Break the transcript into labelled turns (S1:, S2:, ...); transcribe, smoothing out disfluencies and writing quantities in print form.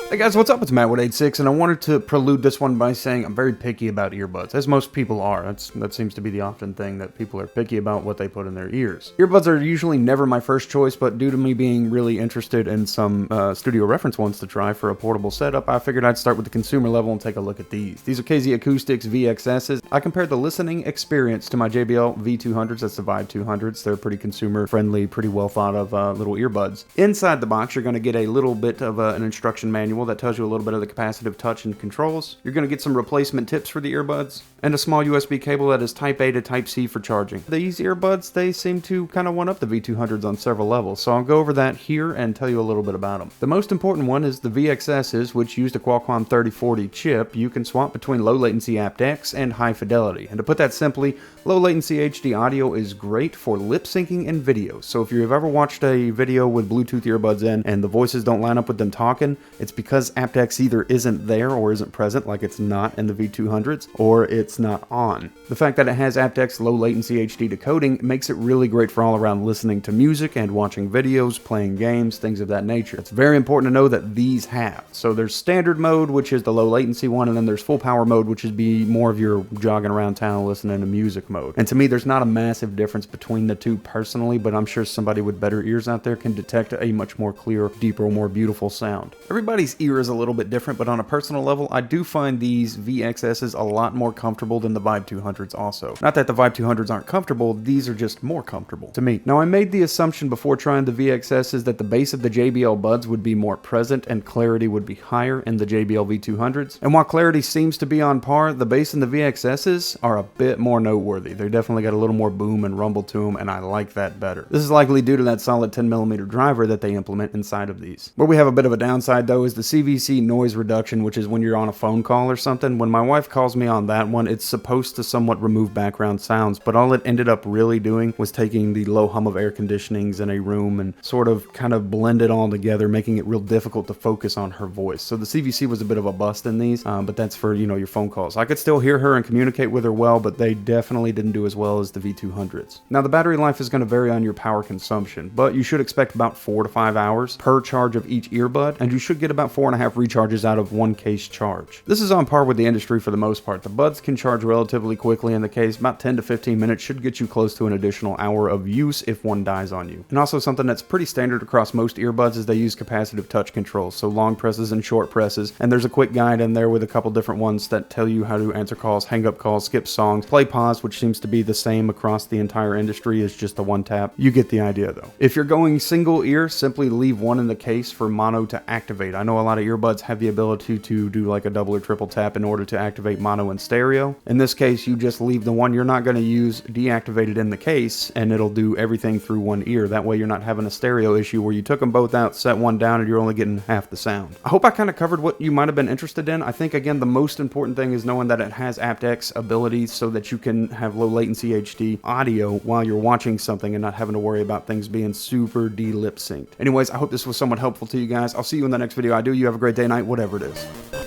S1: Hey guys, what's up? It's Matt with apt-x, and I wanted to prelude this one by saying I'm very picky about earbuds, as most people are. That seems to be the often thing, that people are picky about what they put in their ears. Earbuds are usually never my first choice, but due to me being really interested in some studio reference ones to try for a portable setup, I figured I'd start with the consumer level and take a look at these. These are Casey Acoustics VXSs. I compared the listening experience to my JBL V200s, that's the Vibe 200s. They're pretty consumer friendly, pretty well thought of little earbuds. Inside the box, you're going to get a little bit of an instruction manual that tells you a little bit of the capacitive touch and controls. You're going to get some replacement tips for the earbuds, and a small USB cable that is Type A to Type C for charging. These earbuds, they seem to kind of one up the V200s on several levels, so I'll go over that here and tell you a little bit about them. The most important one is the VXSs, which use the Qualcomm 3040 chip. You can swap between low latency apt-x and high fidelity, and to put that simply, low latency HD audio is great for lip syncing and videos. So if you've ever watched a video with Bluetooth earbuds in and the voices don't line up with them talking, it's because apt-x either isn't there or isn't present, like it's not in the V200s, or it's not on. The fact that it has apt-x low latency HD decoding makes it really great for all around listening to music and watching videos, playing games, things of that nature. It's very important to know that these have. So there's standard mode, which is the low latency one, and then there's full power mode, which is be more of your jogging around town listening to music mode. And to me, there's not a massive difference between the two personally, but I'm sure somebody with better ears out there can detect a much more clear, deeper, more beautiful sound. Everybody's ear is a little bit different, but on a personal level, I do find these VXSs a lot more comfortable than the Vibe 200s also. Not that the Vibe 200s aren't comfortable, these are just more comfortable to me. Now, I made the assumption before trying the VXSs that the bass of the JBL buds would be more present and clarity would be higher in the JBL V200s. And while clarity seems to be on par, the bass in the VXSs are a bit more noteworthy. They definitely got a little more boom and rumble to them, and I like that better. This is likely due to that solid 10mm driver that they implement inside of these. Where we have a bit of a downside though is the CVC noise reduction, which is when you're on a phone call or something. When my wife calls me on that one, it's supposed to somewhat remove background sounds, but all it ended up really doing was taking the low hum of air conditionings in a room and sort of kind of blend it all together, making it real difficult to focus on her voice. So the CVC was a bit of a bust in these, but that's for, you know, your phone calls. I could still hear her and communicate with her well, but they definitely didn't do as well as the V200s. Now, the battery life is going to vary on your power consumption, but you should expect about 4 to 5 hours per charge of each earbud, and you should get about 4.5 recharges out of one case charge. This is on par with the industry for the most part. The buds can charge relatively quickly in the case. About 10 to 15 minutes should get you close to an additional hour of use if one dies on you. And also something that's pretty standard across most earbuds is they use capacitive touch controls, so long presses and short presses, and there's a quick guide in there with a couple different ones that tell you how to answer calls, hang up calls, skip songs, play pause, which seems to be the same across the entire industry, is just a one tap. You get the idea though. If you're going single ear, simply leave one in the case for mono to activate. I know a lot of earbuds have the ability to do like a double or triple tap in order to activate mono and stereo. In this case, you just leave the one you're not going to use deactivated in the case, and it'll do everything through one ear. That way you're not having a stereo issue where you took them both out, set one down, and you're only getting half the sound. I hope I kind of covered what you might have been interested in. I think, again, the most important thing is knowing that it has apt-x abilities so that you can have low latency HD audio while you're watching something and not having to worry about things being super de-lip synced. Anyways, I hope this was somewhat helpful to you guys. I'll see you in the next video I do. You have a great day, night, whatever it is.